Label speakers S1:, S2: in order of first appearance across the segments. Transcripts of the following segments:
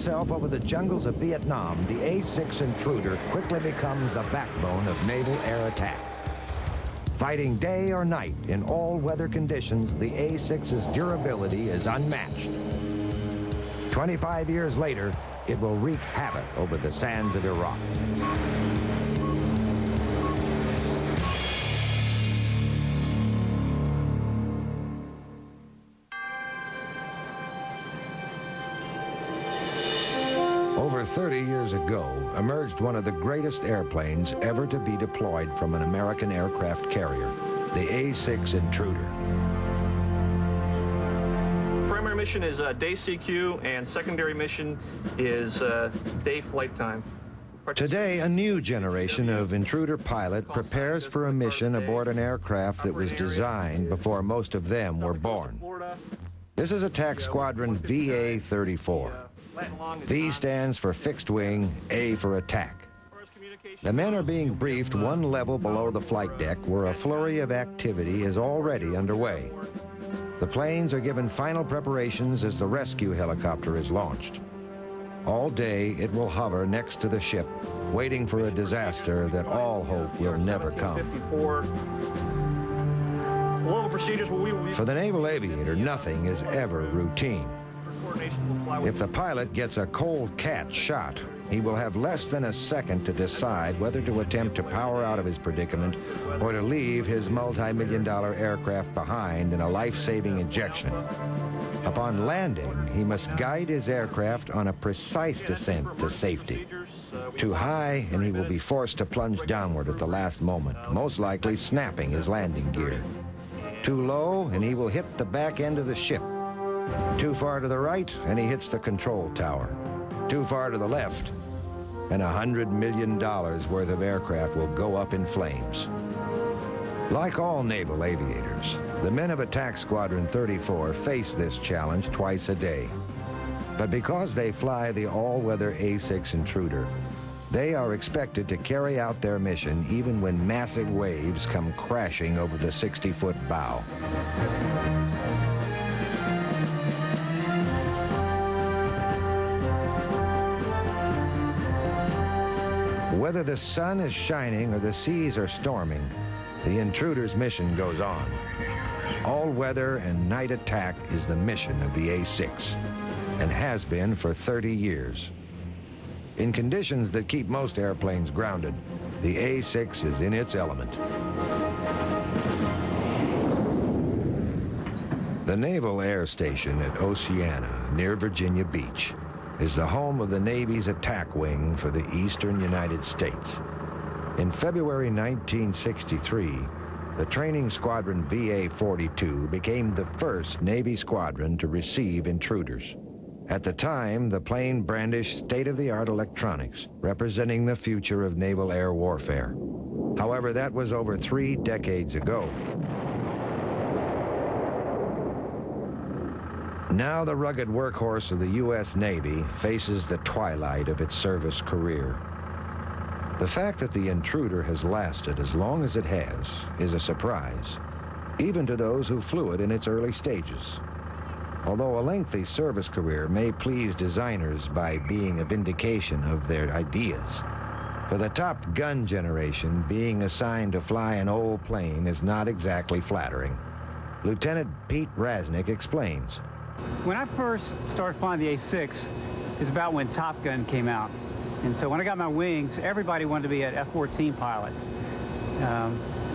S1: itself over the jungles of Vietnam, the A-6 Intruder quickly becomes the backbone of naval air attack. Fighting day or night in all weather conditions, the A-6's durability is unmatched. 25 years later, it will wreak havoc over the sands of Iraq. Over 30 years ago, emerged one of the greatest airplanes ever to be deployed from an American aircraft carrier, the A-6 Intruder.
S2: Primary mission is day CQ, and secondary mission is day flight time.
S1: Today, a new generation of Intruder pilot prepares for a mission aboard an aircraft that was designed before most of them were born. This is Attack Squadron VA-34. V stands for fixed wing, A for attack. The men are being briefed one level below the flight deck where a flurry of activity is already underway. The planes are given final preparations as the rescue helicopter is launched. All day it will hover next to the ship, waiting for a disaster that all hope will never come. For the naval aviator, nothing is ever routine. If the pilot gets a cold cat shot, he will have less than a second to decide whether to attempt to power out of his predicament or to leave his multi-million-dollar aircraft behind in a life-saving ejection. Upon landing, he must guide his aircraft on a precise descent to safety. Too high, and he will be forced to plunge downward at the last moment, most likely snapping his landing gear. Too low, and he will hit the back end of the ship. Too far to the right, and he hits the control tower. Too far to the left, and $100 million worth of aircraft will go up in flames. Like all naval aviators, the men of Attack Squadron 34 face this challenge twice a day. But because they fly the all-weather A-6 Intruder, they are expected to carry out their mission even when massive waves come crashing over the 60-foot bow. Whether the sun is shining or the seas are storming, the Intruder's mission goes on. All-weather and night attack is the mission of the A-6, and has been for 30 years. In conditions that keep most airplanes grounded, the A-6 is in its element. The Naval Air Station at Oceana, near Virginia Beach, is the home of the Navy's attack wing for the eastern United States. In February 1963, the training squadron VA-42 became the first Navy squadron to receive intruders. At the time, the plane brandished state-of-the-art electronics, representing the future of naval air warfare. However, that was over 3 decades ago. Now the rugged workhorse of the U.S. Navy faces the twilight of its service career. The fact that the Intruder has lasted as long as it has is a surprise, even to those who flew it in its early stages. Although a lengthy service career may please designers by being a vindication of their ideas, for the Top Gun generation, being assigned to fly an old plane is not exactly flattering. Lieutenant Pete Rasnick explains.
S3: When I first started flying the A-6, is about when Top Gun came out. And so when I got my wings, everybody wanted to be an F-14 pilot.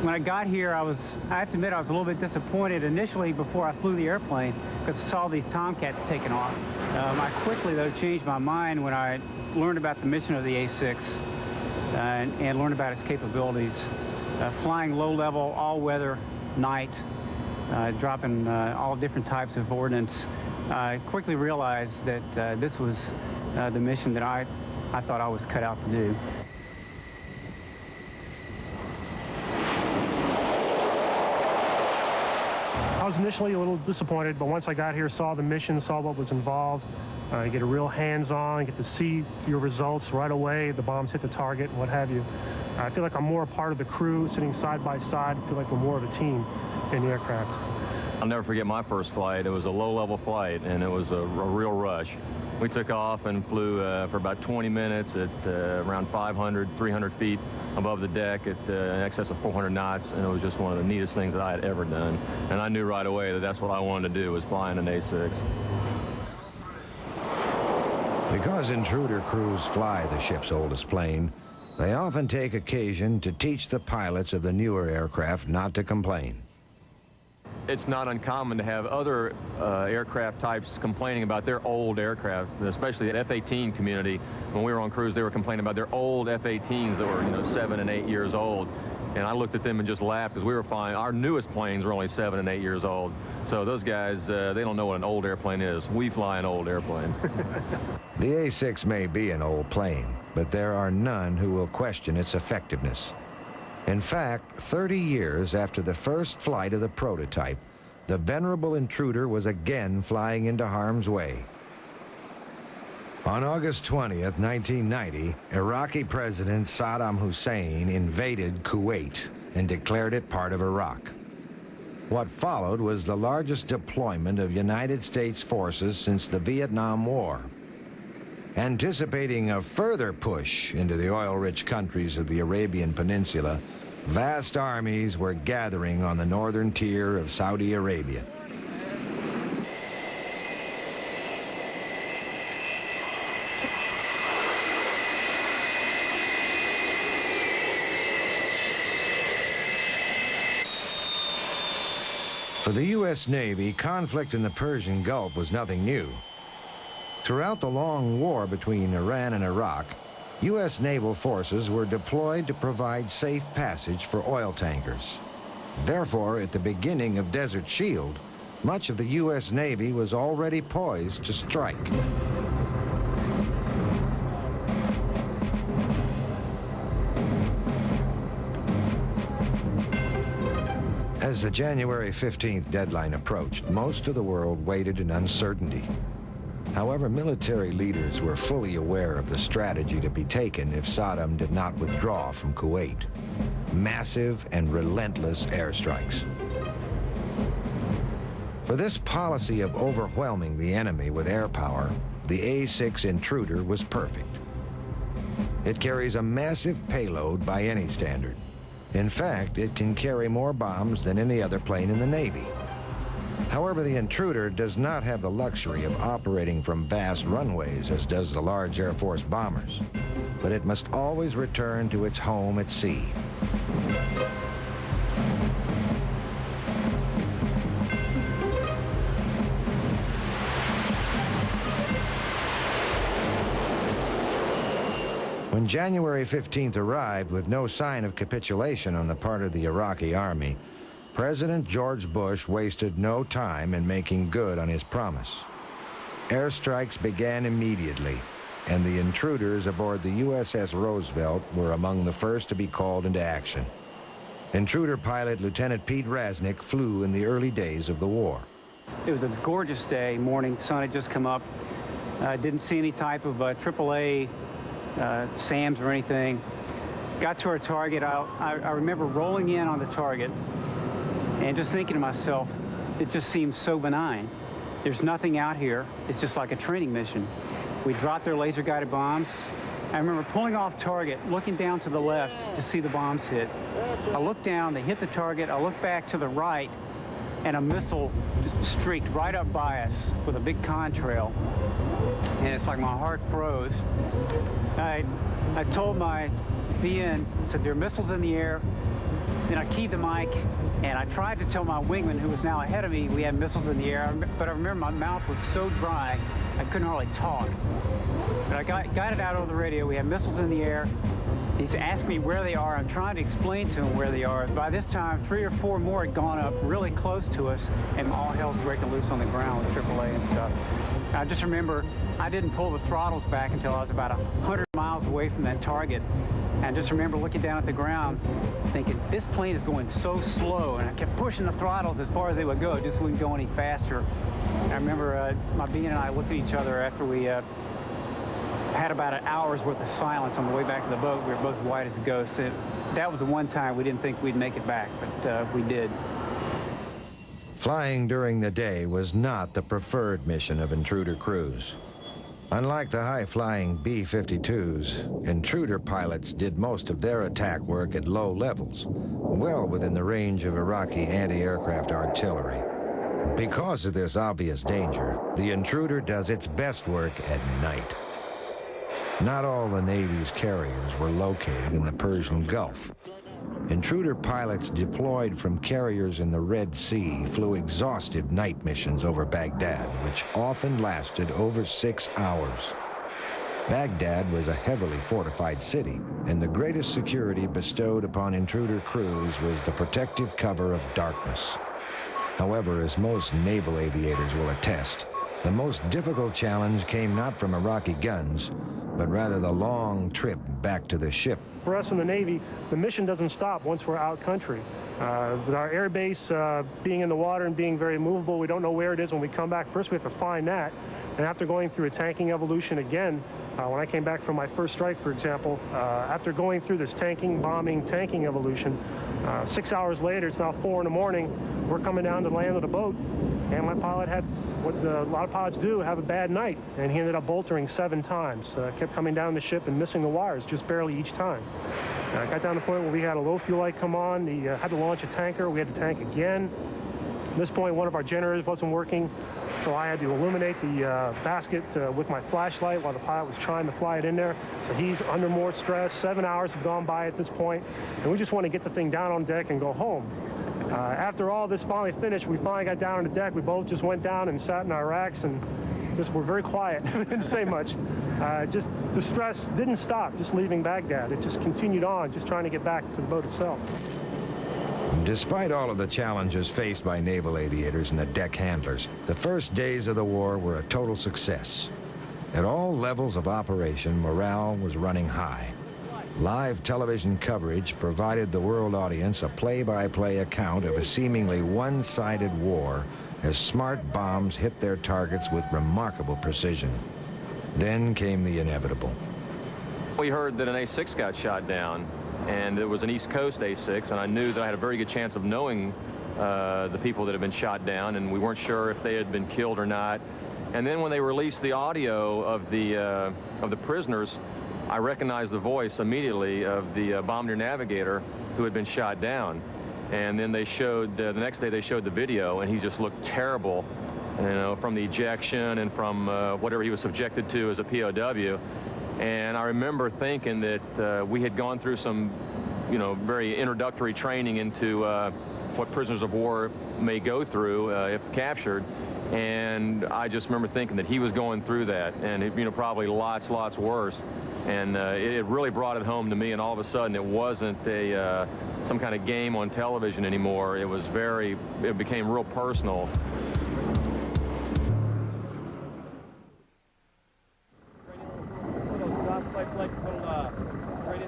S3: When I got here, I have to admit, I was a little bit disappointed initially before I flew the airplane because I saw these Tomcats taking off. I quickly, though, changed my mind when I learned about the mission of the A-6 and learned about its capabilities. Flying low-level, all-weather, night, dropping all different types of ordnance, I quickly realized that this was the mission that I thought I was cut out to do.
S4: I was initially a little disappointed, but once I got here, saw the mission, saw what was involved, you get a real hands-on, get to see your results right away, the bombs hit the target, what have you. I feel like I'm more a part of the crew, sitting side by side, I feel like we're more of a team in the aircraft.
S5: I'll never forget my first flight. It was a low-level flight, and it was a real rush. We took off and flew for about 20 minutes at around 500, 300 feet above the deck at in excess of 400 knots, and it was just one of the neatest things that I had ever done. And I knew right away that that's what I wanted to do, was fly in an A6.
S1: Because Intruder crews fly the ship's oldest plane, they often take occasion to teach the pilots of the newer aircraft not to complain.
S5: It's not uncommon to have other aircraft types complaining about their old aircraft, especially the F-18 community. When we were on cruise, they were complaining about their old F-18s that were, 7 and 8 years old. And I looked at them and just laughed because we were flying. Our newest planes were only 7 and 8 years old. So those guys, they don't know what an old airplane is. We fly an old airplane.
S1: The A6 may be an old plane, but there are none who will question its effectiveness. In fact, 30 years after the first flight of the prototype, the venerable Intruder was again flying into harm's way. On August 20th, 1990, Iraqi President Saddam Hussein invaded Kuwait and declared it part of Iraq. What followed was the largest deployment of United States forces since the Vietnam War. Anticipating a further push into the oil-rich countries of the Arabian Peninsula, vast armies were gathering on the northern tier of Saudi Arabia. For the U.S. Navy, conflict in the Persian Gulf was nothing new. Throughout the long war between Iran and Iraq, U.S. naval forces were deployed to provide safe passage for oil tankers. Therefore, at the beginning of Desert Shield, much of the U.S. Navy was already poised to strike. As the January 15th deadline approached, most of the world waited in uncertainty. However, military leaders were fully aware of the strategy to be taken if Saddam did not withdraw from Kuwait. Massive and relentless airstrikes. For this policy of overwhelming the enemy with air power, the A6 Intruder was perfect. It carries a massive payload by any standard. In fact, it can carry more bombs than any other plane in the Navy. However, the Intruder does not have the luxury of operating from vast runways as does the large Air Force bombers, but it must always return to its home at sea. When January 15th arrived with no sign of capitulation on the part of the Iraqi army, President George Bush wasted no time in making good on his promise. Airstrikes began immediately, and the intruders aboard the USS Roosevelt were among the first to be called into action. Intruder pilot Lieutenant Pete Rasnick flew in the early days of the war.
S3: It was a gorgeous day, morning, the sun had just come up. I didn't see any type of AAA SAMs or anything. Got to our target. I remember rolling in on the target and just thinking to myself, it just seems so benign. There's nothing out here. It's just like a training mission. We dropped their laser-guided bombs. I remember pulling off target, looking down to the left to see the bombs hit. I looked down, they hit the target. I looked back to the right, and a missile just streaked right up by us with a big contrail. And it's like my heart froze. I told my VN, said, there are missiles in the air. Then I keyed the mic, and I tried to tell my wingman, who was now ahead of me, we had missiles in the air. But I remember my mouth was so dry, I couldn't hardly talk. But I got it out over the radio. We had missiles in the air. He's asked me where they are. I'm trying to explain to him where they are. By this time, 3 or 4 more had gone up really close to us, and all hell's breaking loose on the ground with AAA and stuff. I just remember I didn't pull the throttles back until I was about 100 miles away from that target. And I just remember looking down at the ground, thinking, this plane is going so slow. And I kept pushing the throttles as far as they would go. It just wouldn't go any faster. And I remember my VN and I looked at each other after we had about an hour's worth of silence on the way back to the boat. We were both white as ghosts. That was the one time we didn't think we'd make it back, but we did.
S1: Flying during the day was not the preferred mission of Intruder crews. Unlike the high-flying B-52s, Intruder pilots did most of their attack work at low levels, well within the range of Iraqi anti-aircraft artillery. Because of this obvious danger, the Intruder does its best work at night. Not all the Navy's carriers were located in the Persian Gulf. Intruder pilots deployed from carriers in the Red Sea flew exhaustive night missions over Baghdad, which often lasted over 6 hours. Baghdad was a heavily fortified city, and the greatest security bestowed upon Intruder crews was the protective cover of darkness. However, as most naval aviators will attest, the most difficult challenge came not from Iraqi guns, but rather the long trip back to the ship.
S4: For us in the Navy, the mission doesn't stop once we're out country. With our air base being in the water and being very movable, we don't know where it is when we come back. First, we have to find that. And after going through a tanking evolution again, when I came back from my first strike, for example, after going through this tanking, bombing, tanking evolution, 6 hours later, it's now 4 in the morning, we're coming down to land with a boat, and my pilot had what a lot of pilots do, have a bad night, and he ended up boltering 7 times. Kept coming down the ship and missing the wires just barely each time. Got down to the point where we had a low fuel light come on. He had to launch a tanker. We had to tank again. At this point, one of our generators wasn't working, so I had to illuminate the basket with my flashlight while the pilot was trying to fly it in there. So he's under more stress. 7 hours have gone by at this point, and we just want to get the thing down on deck and go home. After all this finally finished, we finally got down on the deck. We both just went down and sat in our racks and just were very quiet. Didn't say much. Just the stress didn't stop just leaving Baghdad. It just continued on, just trying to get back to the boat itself.
S1: Despite all of the challenges faced by naval aviators and the deck handlers, the first days of the war were a total success. At all levels of operation, morale was running high. Live television coverage provided the world audience a play-by-play account of a seemingly one-sided war as smart bombs hit their targets with remarkable precision. Then came the inevitable.
S5: We heard that an A6 got shot down, and it was an East Coast A6, and I knew that I had a very good chance of knowing the people that had been shot down, and we weren't sure if they had been killed or not. And then when they released the audio of the prisoners, I recognized the voice immediately of the bombardier navigator who had been shot down. And then they showed, the next day they showed the video, and he just looked terrible, you know, from the ejection and from whatever he was subjected to as a POW. And I remember thinking that we had gone through some, you know, very introductory training into what prisoners of war may go through if captured. And I just remember thinking that he was going through that, and it, you know, probably lots worse. And it really brought it home to me, and all of a sudden it wasn't a some kind of game on television anymore. It was it became real personal.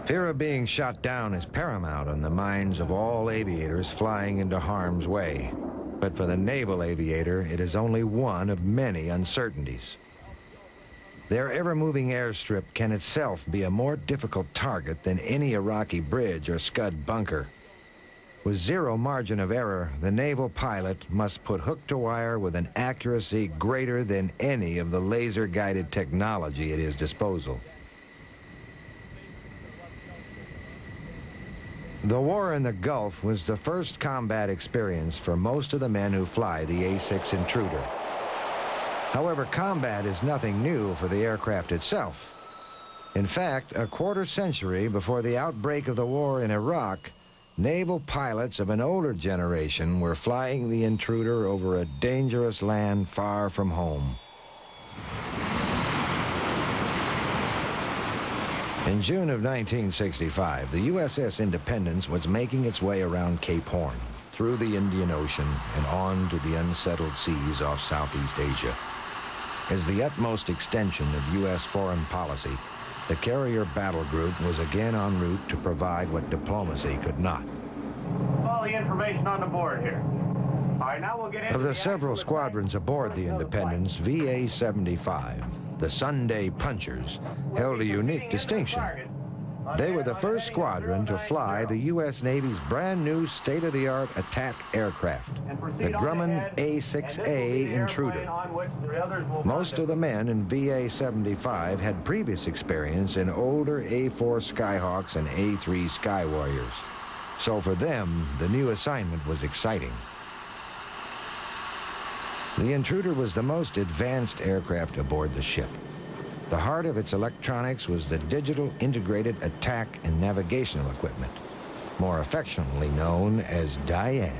S1: Fear of being shot down is paramount on the minds of all aviators flying into harm's way. But for the naval aviator, it is only one of many uncertainties. Their ever-moving airstrip can itself be a more difficult target than any Iraqi bridge or Scud bunker. With zero margin of error, the naval pilot must put hook to wire with an accuracy greater than any of the laser-guided technology at his disposal. The war in the Gulf was the first combat experience for most of the men who fly the A6 Intruder. However, combat is nothing new for the aircraft itself. In fact, a quarter century before the outbreak of the war in Iraq, naval pilots of an older generation were flying the Intruder over a dangerous land far from home. In June of 1965, the USS Independence was making its way around Cape Horn, through the Indian Ocean, and on to the unsettled seas off Southeast Asia. As the utmost extension of U.S. foreign policy, the carrier battle group was again en route to provide what diplomacy could not.
S6: All the information on the board here. All right, now we'll get into
S1: Of the several squadrons aboard the Independence, VA-75, the Sunday Punchers, held a unique distinction. They were the first squadron to fly the U.S. Navy's brand new state-of-the-art attack aircraft, the Grumman A-6A Intruder. Most of the men in VA-75 had previous experience in older A-4 Skyhawks and A-3 Sky Warriors. So for them, the new assignment was exciting. The Intruder was the most advanced aircraft aboard the ship. The heart of its electronics was the digital integrated attack and navigational equipment, more affectionately known as Diane.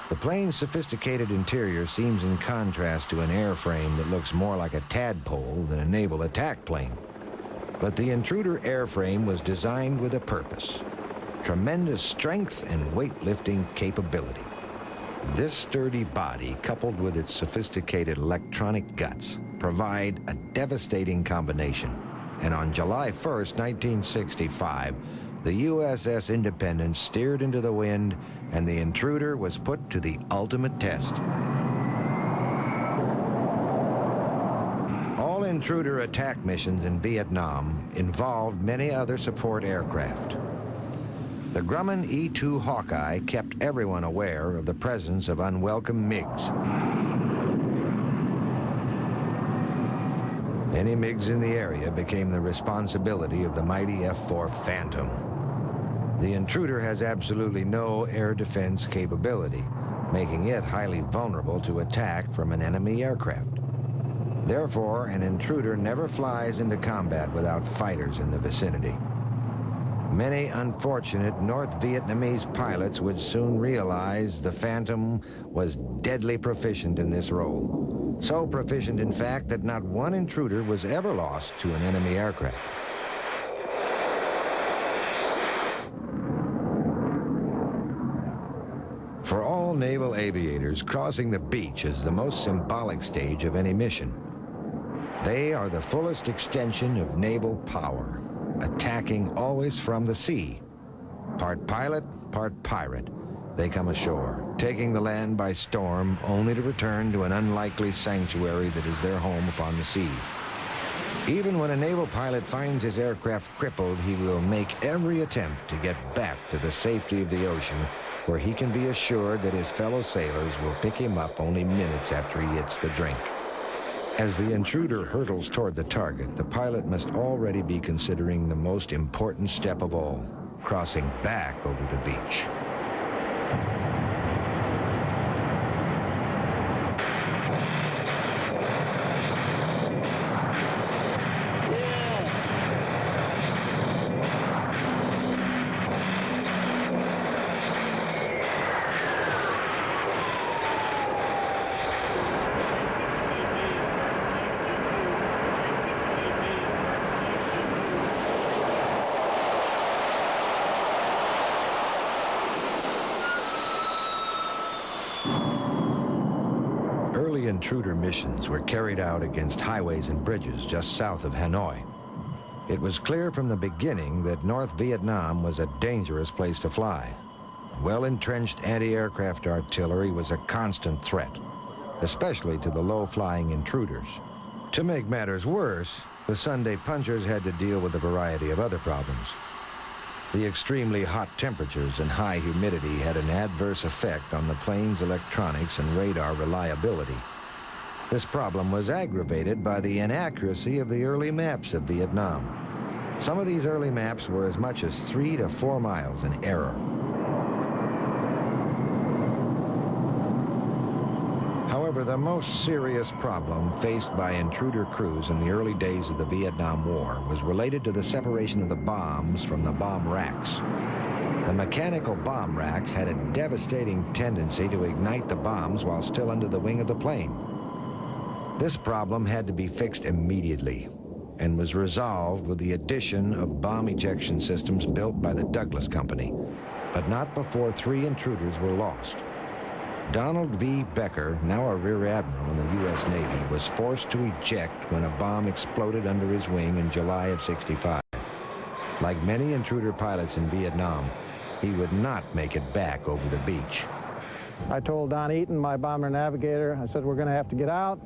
S1: The plane's sophisticated interior seems in contrast to an airframe that looks more like a tadpole than a naval attack plane. But the Intruder airframe was designed with a purpose: tremendous strength and weightlifting capability. This sturdy body, coupled with its sophisticated electronic guts, provide a devastating combination. And on July 1st, 1965, the USS Independence steered into the wind, and the Intruder was put to the ultimate test. All Intruder attack missions in Vietnam involved many other support aircraft. The Grumman E-2 Hawkeye kept everyone aware of the presence of unwelcome MiGs. Any MiGs in the area became the responsibility of the mighty F-4 Phantom. The Intruder has absolutely no air defense capability, making it highly vulnerable to attack from an enemy aircraft. Therefore, an Intruder never flies into combat without fighters in the vicinity. Many unfortunate North Vietnamese pilots would soon realize the Phantom was deadly proficient in this role. So proficient, in fact, that not one Intruder was ever lost to an enemy aircraft. For all naval aviators, crossing the beach is the most symbolic stage of any mission. They are the fullest extension of naval power, attacking always from the sea. Part pilot, part pirate, they come ashore, taking the land by storm, only to return to an unlikely sanctuary that is their home upon the sea. Even when a naval pilot finds his aircraft crippled, he will make every attempt to get back to the safety of the ocean, where he can be assured that his fellow sailors will pick him up only minutes after he hits the drink. As the Intruder hurtles toward the target, the pilot must already be considering the most important step of all: crossing back over the beach. Intruder missions were carried out against highways and bridges just south of Hanoi. It was clear from the beginning that North Vietnam was a dangerous place to fly. Well-entrenched anti-aircraft artillery was a constant threat, especially to the low-flying Intruders. To make matters worse, the Sunday Punchers had to deal with a variety of other problems. The extremely hot temperatures and high humidity had an adverse effect on the plane's electronics and radar reliability. This problem was aggravated by the inaccuracy of the early maps of Vietnam. Some of these early maps were as much as 3 to 4 miles in error. However, the most serious problem faced by Intruder crews in the early days of the Vietnam War was related to the separation of the bombs from the bomb racks. The mechanical bomb racks had a devastating tendency to ignite the bombs while still under the wing of the plane. This problem had to be fixed immediately and was resolved with the addition of bomb ejection systems built by the Douglas Company, but not before 3 Intruders were lost. Donald V. Becker, now a Rear Admiral in the U.S. Navy, was forced to eject when a bomb exploded under his wing in July of '65. Like many Intruder pilots in Vietnam, he would not make it back over the beach.
S7: I told Don Eaton, my bomber navigator, I said, we're going to have to get out.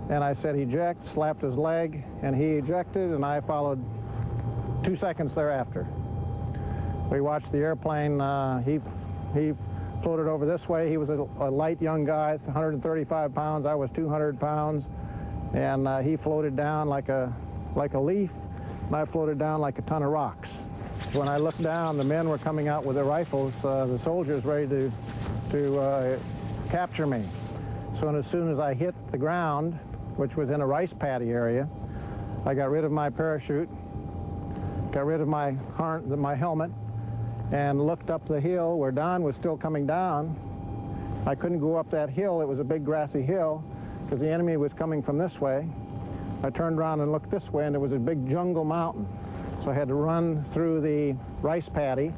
S7: And I said, eject, slapped his leg, and he ejected, and I followed 2 seconds thereafter. We watched the airplane. He floated over this way. He was a light young guy, 135 pounds. I was 200 pounds. And he floated down like a leaf, and I floated down like a ton of rocks. When I looked down, the men were coming out with their rifles, the soldiers ready to capture me. So as soon as I hit the ground, which was in a rice paddy area, I got rid of my parachute, got rid of my helmet, and looked up the hill where Don was still coming down. I couldn't go up that hill. It was a big grassy hill because the enemy was coming from this way. I turned around and looked this way, and there was a big jungle mountain. So I had to run through the rice paddy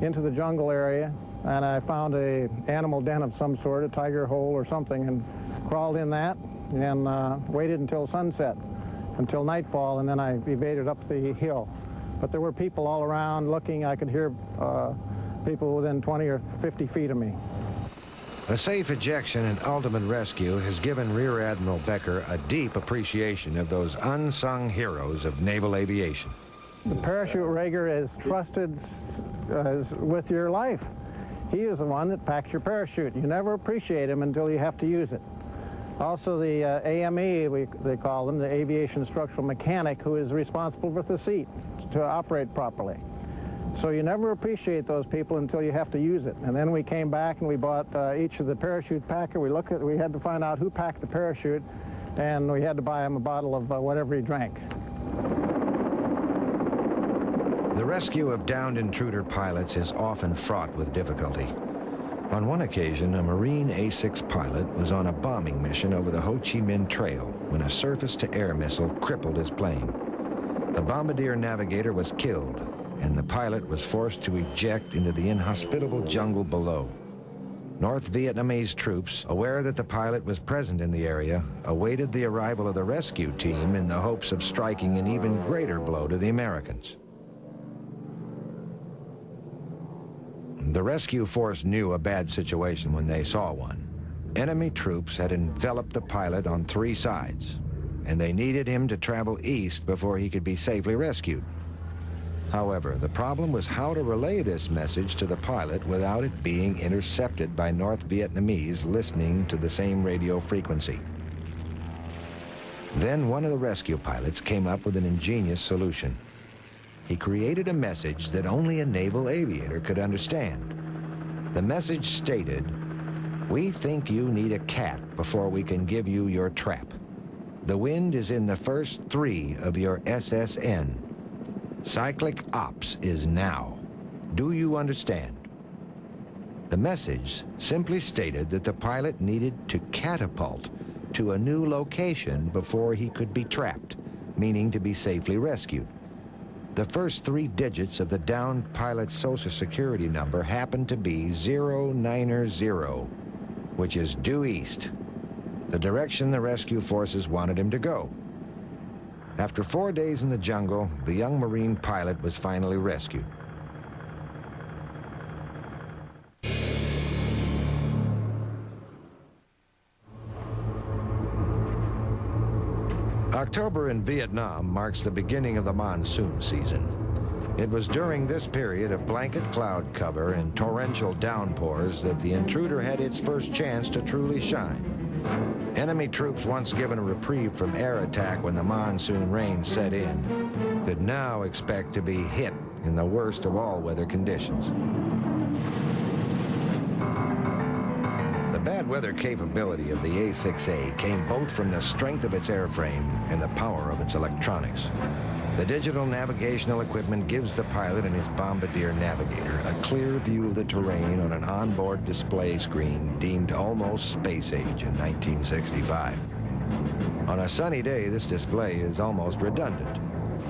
S7: into the jungle area, and I found an animal den of some sort, a tiger hole or something, and crawled in that and waited until sunset, until nightfall, and then I evaded up the hill. But there were people all around looking. I could hear people within 20 or 50 feet of me.
S1: A safe ejection and ultimate rescue has given Rear Admiral Becker a deep appreciation of those unsung heroes of naval aviation.
S7: The parachute rigger is trusted with your life. He is the one that packs your parachute. You never appreciate him until you have to use it. Also, the AME, they call them, the aviation structural mechanic, who is responsible for the seat to operate properly. So you never appreciate those people until you have to use it. And then we came back and we bought each of the parachute packer. We had to find out who packed the parachute, and we had to buy him a bottle of whatever he drank.
S1: The rescue of downed Intruder pilots is often fraught with difficulty. On one occasion, a Marine A-6 pilot was on a bombing mission over the Ho Chi Minh Trail when a surface-to-air missile crippled his plane. The bombardier navigator was killed, and the pilot was forced to eject into the inhospitable jungle below. North Vietnamese troops, aware that the pilot was present in the area, awaited the arrival of the rescue team in the hopes of striking an even greater blow to the Americans. The rescue force knew a bad situation when they saw one. Enemy troops had enveloped the pilot on 3 sides, and they needed him to travel east before he could be safely rescued. However, the problem was how to relay this message to the pilot without it being intercepted by North Vietnamese listening to the same radio frequency. Then one of the rescue pilots came up with an ingenious solution. He created a message that only a naval aviator could understand. The message stated, "We think you need a cat before we can give you your trap. The wind is in the first 3 of your SSN. Cyclic ops is now. Do you understand?" The message simply stated that the pilot needed to catapult to a new location before he could be trapped, meaning to be safely rescued. The first 3 digits of the downed pilot's Social Security number happened to be 090, which is due east, the direction the rescue forces wanted him to go. After 4 days in the jungle, the young Marine pilot was finally rescued. October in Vietnam marks the beginning of the monsoon season. It was during this period of blanket cloud cover and torrential downpours that the Intruder had its first chance to truly shine. Enemy troops, once given a reprieve from air attack when the monsoon rain set in, could now expect to be hit in the worst of all weather conditions. The bad weather capability of the A-6A came both from the strength of its airframe and the power of its electronics. The digital navigational equipment gives the pilot and his bombardier navigator a clear view of the terrain on an onboard display screen deemed almost space age in 1965. On a sunny day, this display is almost redundant,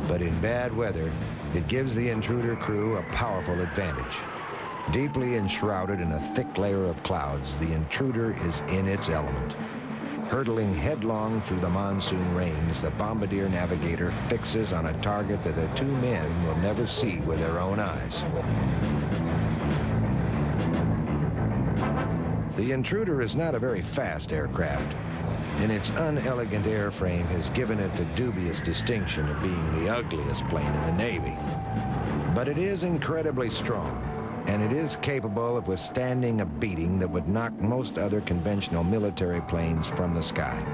S1: but in bad weather, it gives the Intruder crew a powerful advantage. Deeply enshrouded in a thick layer of clouds, the Intruder is in its element. Hurtling headlong through the monsoon rains, the bombardier navigator fixes on a target that the 2 men will never see with their own eyes. The Intruder is not a very fast aircraft. and its unelegant airframe has given it the dubious distinction of being the ugliest plane in the Navy. But it is incredibly strong, and it is capable of withstanding a beating that would knock most other conventional military planes from the sky.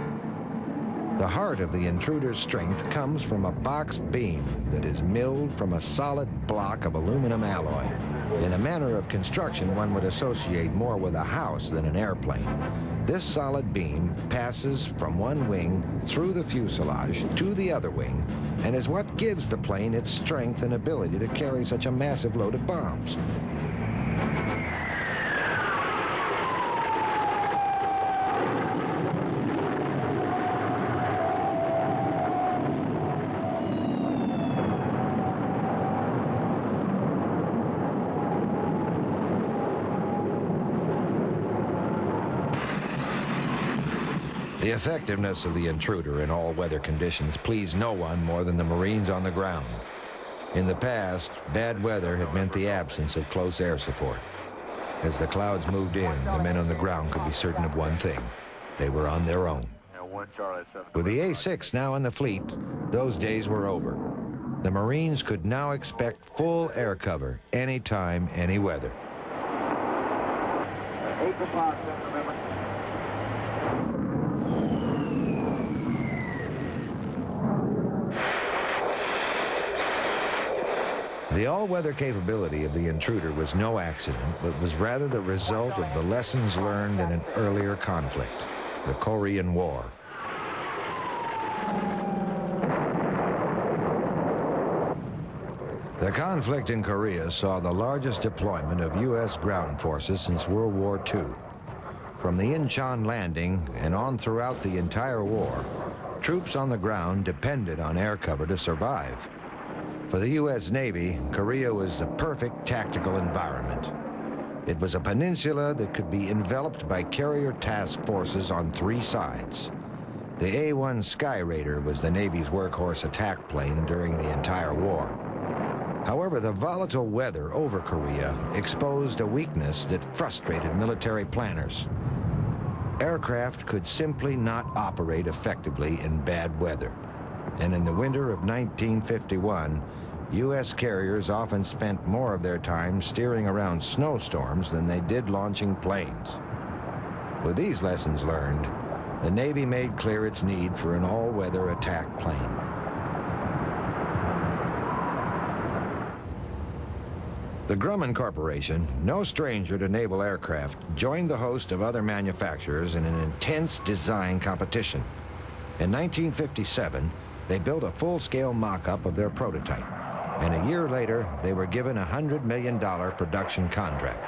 S1: The heart of the Intruder's strength comes from a box beam that is milled from a solid block of aluminum alloy, in a manner of construction one would associate more with a house than an airplane. This solid beam passes from one wing through the fuselage to the other wing and is what gives the plane its strength and ability to carry such a massive load of bombs. The effectiveness of the Intruder in all weather conditions pleased no one more than the Marines on the ground. In the past, bad weather had meant the absence of close air support. As the clouds moved in, the men on the ground could be certain of one thing: they were on their own. With the A-6 now in the fleet, those days were over. The Marines could now expect full air cover anytime, any weather.
S8: 8 to 5, 7 November.
S1: The all-weather capability of the Intruder was no accident, but was rather the result of the lessons learned in an earlier conflict, the Korean War. The conflict in Korea saw the largest deployment of U.S. ground forces since World War II. From the Incheon landing and on throughout the entire war, troops on the ground depended on air cover to survive. For the U.S. Navy, Korea was the perfect tactical environment. It was a peninsula that could be enveloped by carrier task forces on 3 sides. The A-1 Sky Raider was the Navy's workhorse attack plane during the entire war. However, the volatile weather over Korea exposed a weakness that frustrated military planners. Aircraft could simply not operate effectively in bad weather. And in the winter of 1951, U.S. carriers often spent more of their time steering around snowstorms than they did launching planes. With these lessons learned, the Navy made clear its need for an all-weather attack plane. The Grumman Corporation, no stranger to naval aircraft, joined the host of other manufacturers in an intense design competition. In 1957, they built a full-scale mock-up of their prototype, and a year later, they were given a $100 million production contract.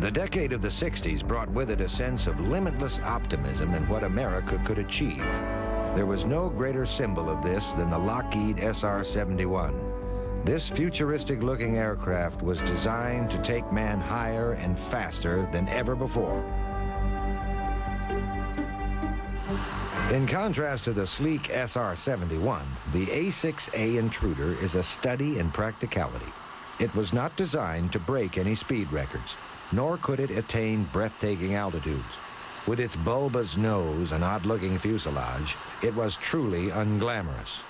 S1: The decade of the 60s brought with it a sense of limitless optimism in what America could achieve. There was no greater symbol of this than the Lockheed SR-71. This futuristic-looking aircraft was designed to take man higher and faster than ever before. In contrast to the sleek SR-71, the A-6A Intruder is a study in practicality. It was not designed to break any speed records, nor could it attain breathtaking altitudes. With its bulbous nose and odd-looking fuselage, it was truly unglamorous.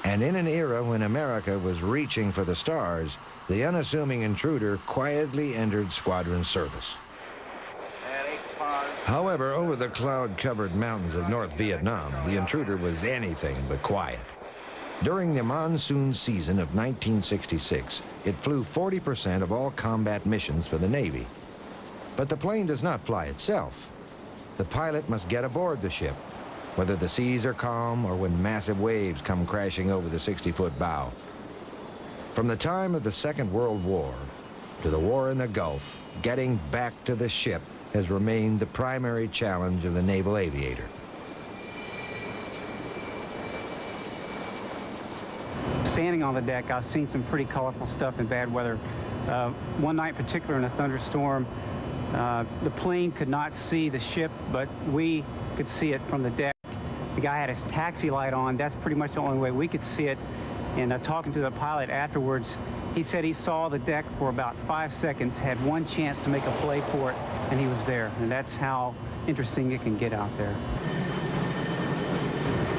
S1: And in an era when America was reaching for the stars, the unassuming Intruder quietly entered squadron service. However, over the cloud-covered mountains of North Vietnam, the Intruder was anything but quiet. During the monsoon season of 1966, it flew 40% of all combat missions for the Navy. But the plane does not fly itself. The pilot must get aboard the ship, whether the seas are calm or when massive waves come crashing over the 60-foot bow. From the time of the Second World War to the war in the Gulf, getting back to the ship has remained the primary challenge of the naval aviator.
S3: Standing on the deck, I've seen some pretty colorful stuff in bad weather. One night in particular in a thunderstorm, the plane could not see the ship, but we could see it from the deck. The guy had his taxi light on. That's pretty much the only way we could see it. And talking to the pilot afterwards, he said he saw the deck for about 5 seconds, had one chance to make a play for it, and he was there. And that's how interesting it can get out there.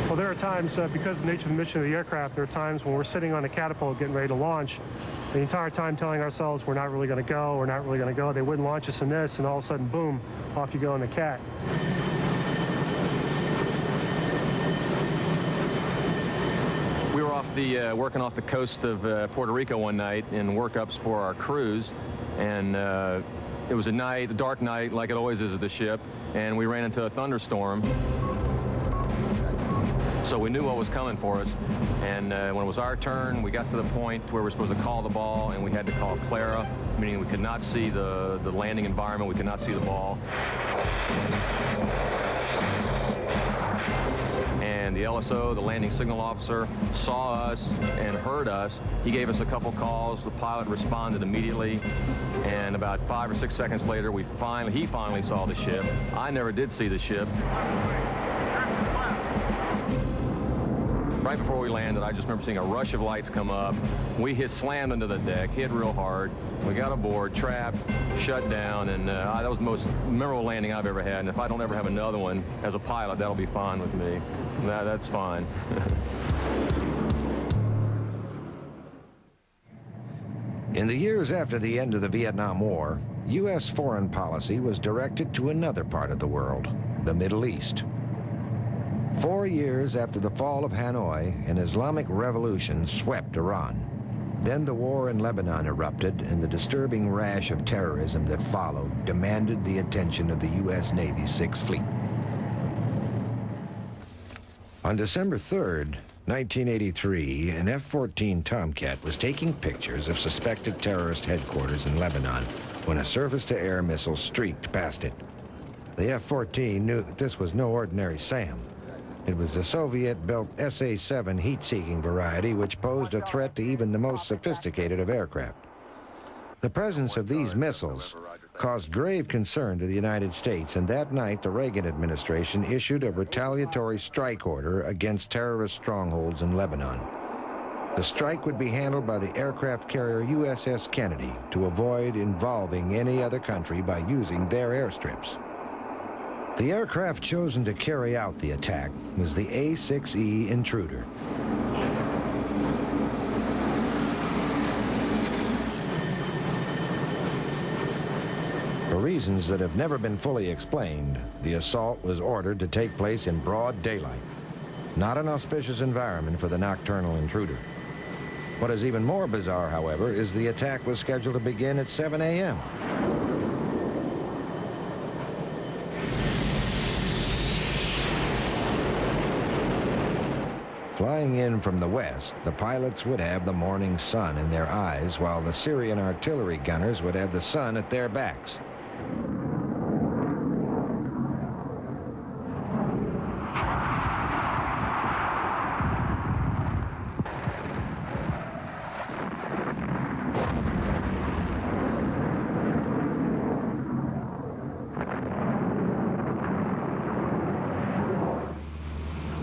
S4: Well, there are times, because of the nature of the mission of the aircraft, there are times when we're sitting on a catapult getting ready to launch, the entire time telling ourselves we're not really going to go, we're not really going to go. They wouldn't launch us in this, and all of a sudden, boom, off you go in the cat.
S5: We were working off the coast of Puerto Rico one night in workups for our cruise, and it was a dark night, like it always is at the ship, and we ran into a thunderstorm. So we knew what was coming for us, and when it was our turn, we got to the point where we were supposed to call the ball, and we had to call Clara, meaning we could not see the landing environment, we could not see the ball. And the LSO, the landing signal officer, saw us and heard us. He gave us a couple calls. The pilot responded immediately, and about 5 or 6 seconds later, he finally saw the ship. I never did see the ship. Right before we landed, I just remember seeing a rush of lights come up. We slammed into the deck, hit real hard. We got aboard, trapped, shut down, and that was the most memorable landing I've ever had. And if I don't ever have another one as a pilot, that'll be fine with me. That's fine.
S1: In the years after the end of the Vietnam War, U.S. foreign policy was directed to another part of the world, the Middle East. 4 years after the fall of Hanoi, an Islamic revolution swept Iran. Then the war in Lebanon erupted, and the disturbing rash of terrorism that followed demanded the attention of the U.S. Navy's Sixth Fleet. On December 3rd, 1983, an F-14 Tomcat was taking pictures of suspected terrorist headquarters in Lebanon when a surface-to-air missile streaked past it. The F-14 knew that this was no ordinary SAM. It was the Soviet-built SA-7 heat-seeking variety, which posed a threat to even the most sophisticated of aircraft. The presence of these missiles caused grave concern to the United States, and that night the Reagan administration issued a retaliatory strike order against terrorist strongholds in Lebanon. The strike would be handled by the aircraft carrier USS Kennedy to avoid involving any other country by using their airstrips. The aircraft chosen to carry out the attack was the A-6E Intruder. For reasons that have never been fully explained, the assault was ordered to take place in broad daylight. Not an auspicious environment for the nocturnal intruder. What is even more bizarre, however, is the attack was scheduled to begin at 7 a.m. Flying in from the west, the pilots would have the morning sun in their eyes, while the Syrian artillery gunners would have the sun at their backs.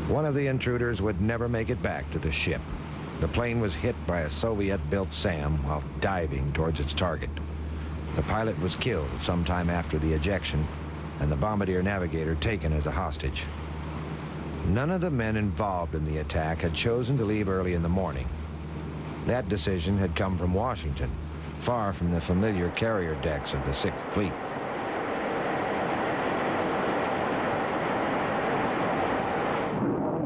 S1: One of the intruders would never make it back to the ship. The plane was hit by a Soviet-built SAM while diving towards its target. The pilot was killed sometime after the ejection, and the bombardier navigator taken as a hostage. None of the men involved in the attack had chosen to leave early in the morning. That decision had come from Washington, far from the familiar carrier decks of the Sixth Fleet.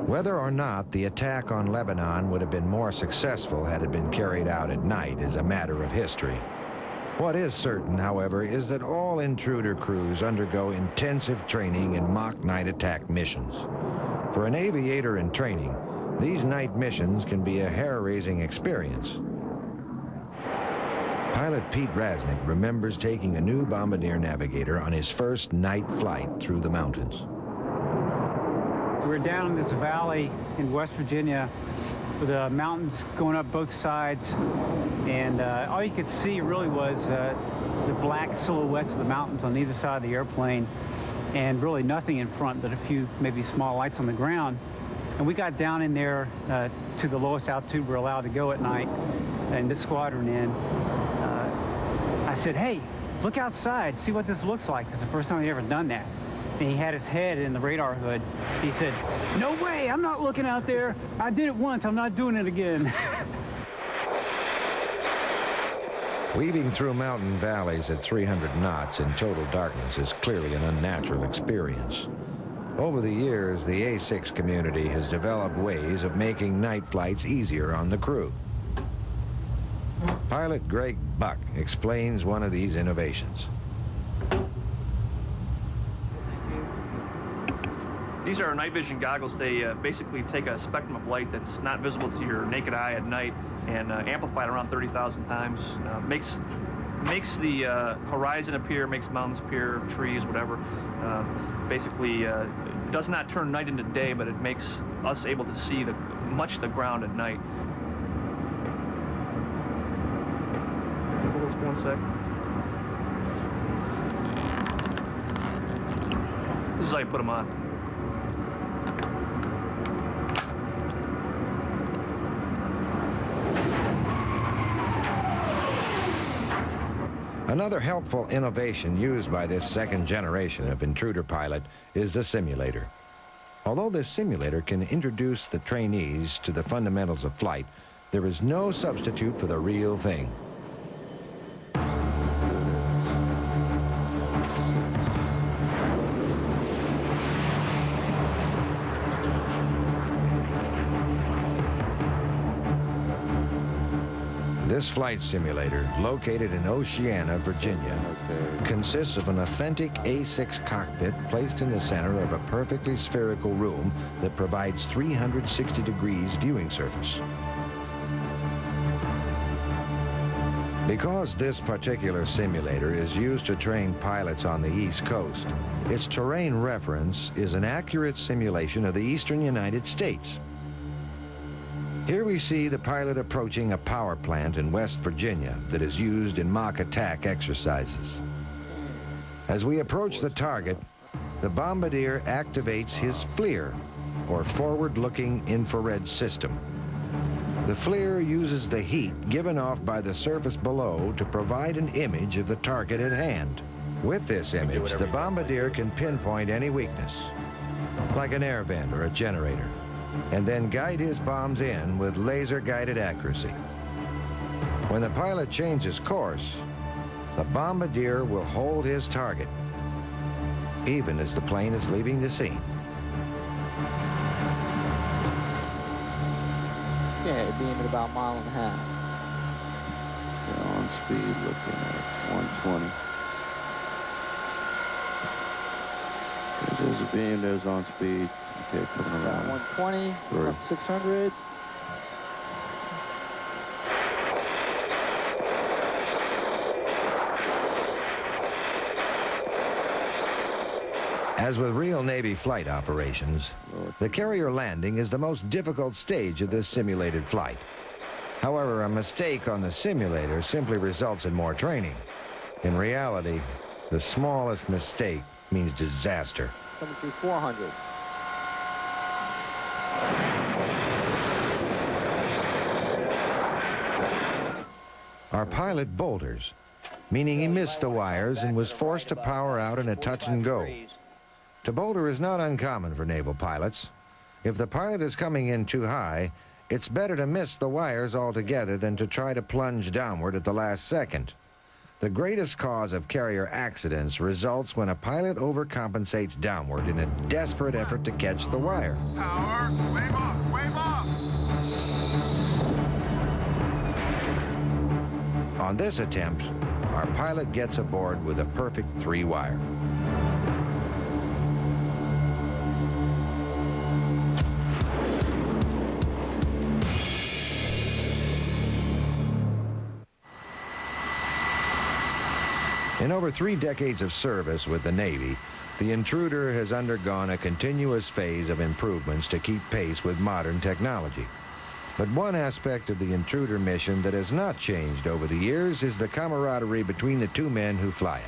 S1: Whether or not the attack on Lebanon would have been more successful had it been carried out at night is a matter of history. What is certain, however, is that all intruder crews undergo intensive training in mock night attack missions. For an aviator in training, these night missions can be a hair-raising experience. Pilot Pete Rasnick remembers taking a new bombardier navigator on his first night flight through the mountains.
S3: We're down in this valley in West Virginia with the mountains going up both sides, and all you could see really was the black silhouettes of the mountains on either side of the airplane, and really nothing in front but a few maybe small lights on the ground. And we got down in there to the lowest altitude we're allowed to go at night, and this squadron in. I said, hey, look outside, see what this looks like. It's the first time he'd ever done that. And he had his head in the radar hood. He said, no way, I'm not looking out there. I did it once, I'm not doing it again.
S1: Weaving through mountain valleys at 300 knots in total darkness is clearly an unnatural experience. Over the years, the A6 community has developed ways of making night flights easier on the crew. Pilot Greg Buck explains one of these innovations.
S2: These are night vision goggles. They basically take a spectrum of light that's not visible to your naked eye at night and amplify it around 30,000 times. Makes the horizon appear, makes mountains appear, trees, whatever. Basically does not turn night into day, but it makes us able to see much of the ground at night. Hold this for 1 sec. This is how you put them on.
S1: Another helpful innovation used by this second generation of Intruder pilot is the simulator. Although this simulator can introduce the trainees to the fundamentals of flight, there is no substitute for the real thing. This flight simulator, located in Oceana, Virginia, consists of an authentic A6 cockpit placed in the center of a perfectly spherical room that provides 360 degrees viewing surface. Because this particular simulator is used to train pilots on the East Coast, its terrain reference is an accurate simulation of the eastern United States. Here we see the pilot approaching a power plant in West Virginia that is used in mock attack exercises. As we approach the target, the bombardier activates his FLIR, or forward-looking infrared system. The FLIR uses the heat given off by the surface below to provide an image of the target at hand. With this image, the bombardier can pinpoint any weakness, like an air vent or a generator, and then guide his bombs in with laser-guided accuracy. When the pilot changes course, the bombardier will hold his target, even as the plane is leaving the scene.
S8: Yeah, it'd be at about a mile and a half.
S9: Yeah, on speed, looking at 120. There's a beam, there's on speed. Okay, coming around.
S8: 120, up 600.
S1: As with real Navy flight operations, the carrier landing is the most difficult stage of this simulated flight. However, a mistake on the simulator simply results in more training. In reality, the smallest mistake means disaster.
S8: Coming through 400.
S1: Our pilot boulders, meaning he missed the wires and was forced to power out in a touch and go. To boulder is not uncommon for naval pilots. If the pilot is coming in too high, it's better to miss the wires altogether than to try to plunge downward at the last second. The greatest cause of carrier accidents results when a pilot overcompensates downward in a desperate effort to catch the wire.
S6: Power, wave off, wave off!
S1: On this attempt, our pilot gets aboard with a perfect 3-wire. In over 3 decades of service with the Navy, the Intruder has undergone a continuous phase of improvements to keep pace with modern technology. But one aspect of the Intruder mission that has not changed over the years is the camaraderie between the 2 men who fly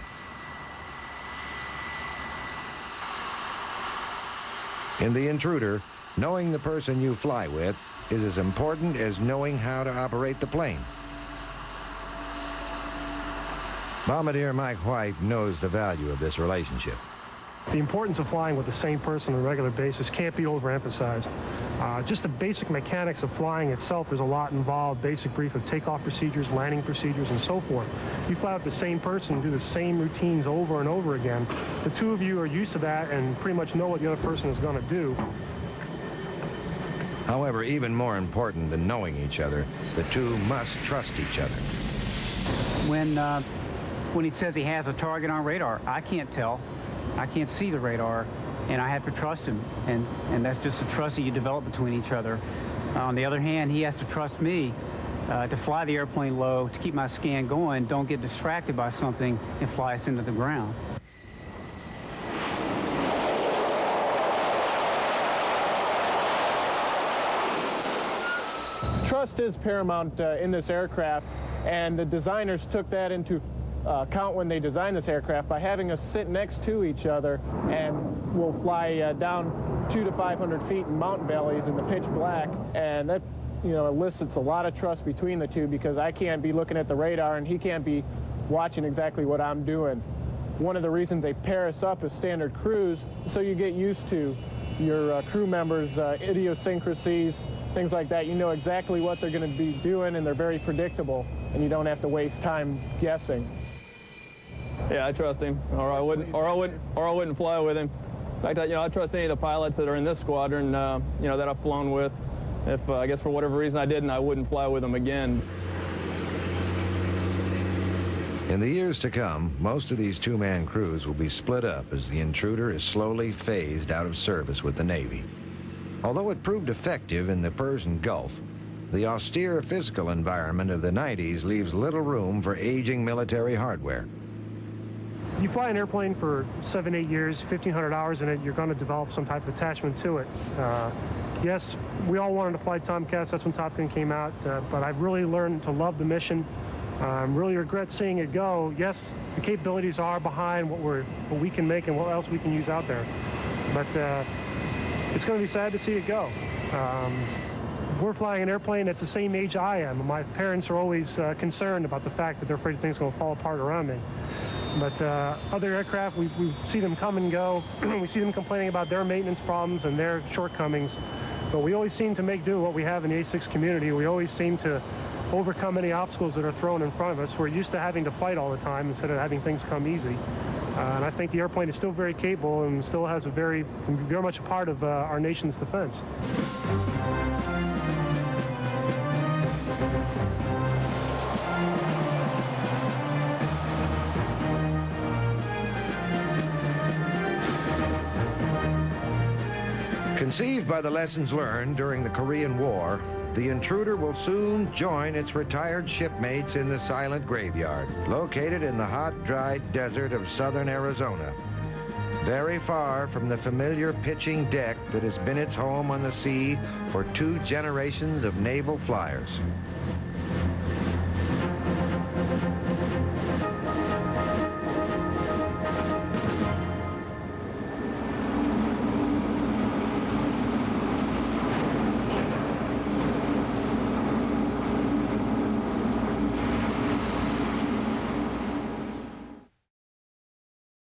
S1: it. In the Intruder, Knowing the person you fly with is as important as knowing how to operate the plane. Bombardier Mike White knows the value of this relationship.
S4: The importance of flying with the same person on a regular basis can't be overemphasized. Just the basic mechanics of flying itself, there's a lot involved, basic brief of takeoff procedures, landing procedures, and so forth. You fly with the same person and do the same routines over and over again. The two of you are used to that and pretty much know what the other person is going to do.
S1: However, even more important than knowing each other, the two must trust each other.
S3: When he says he has a target on radar, I can't tell. I can't see the radar, and I have to trust him, and that's just the trust that you develop between each other. On the other hand, he has to trust me to fly the airplane low, to keep my scan going, don't get distracted by something and fly us into the ground.
S7: Trust is paramount in this aircraft, and the designers took that into account when they designed this aircraft by having us sit next to each other, and we'll fly down 200 to 500 feet in mountain valleys in the pitch black, and that elicits a lot of trust between the two, because I can't be looking at the radar and he can't be watching exactly what I'm doing. One of the reasons they pair us up as standard crews, so you get used to your crew members' idiosyncrasies, things like that. You know exactly what they're going to be doing, and they're very predictable, and you don't have to waste time guessing.
S10: Yeah, I trust him, or I wouldn't fly with him. In fact, I trust any of the pilots that are in this squadron, that I've flown with. If I guess for whatever reason I didn't, I wouldn't fly with them again.
S1: In the years to come, most of these two-man crews will be split up as the Intruder is slowly phased out of service with the Navy. Although it proved effective in the Persian Gulf, the austere physical environment of the 90s leaves little room for aging military hardware.
S4: You fly an airplane for 7, 8 years, 1,500 hours in it, you're going to develop some type of attachment to it. Yes, we all wanted to fly Tomcats, that's when Top Gun came out, but I've really learned to love the mission. Really regret seeing it go. Yes, the capabilities are behind what we can make and what else we can use out there. But it's going to be sad to see it go. We're flying an airplane that's the same age I am. My parents are always concerned about the fact that they're afraid things are going to fall apart around me. But other aircraft, we see them come and go. We see them complaining about their maintenance problems and their shortcomings. But we always seem to make do what we have in the A6 community. We always seem to overcome any obstacles that are thrown in front of us. We're used to having to fight all the time instead of having things come easy. And I think the airplane is still very capable and still has very much a part of our nation's defense.
S1: Conceived by the lessons learned during the Korean War, the Intruder will soon join its retired shipmates in the silent graveyard, located in the hot, dry desert of southern Arizona, very far from the familiar pitching deck that has been its home on the sea for 2 generations of naval flyers.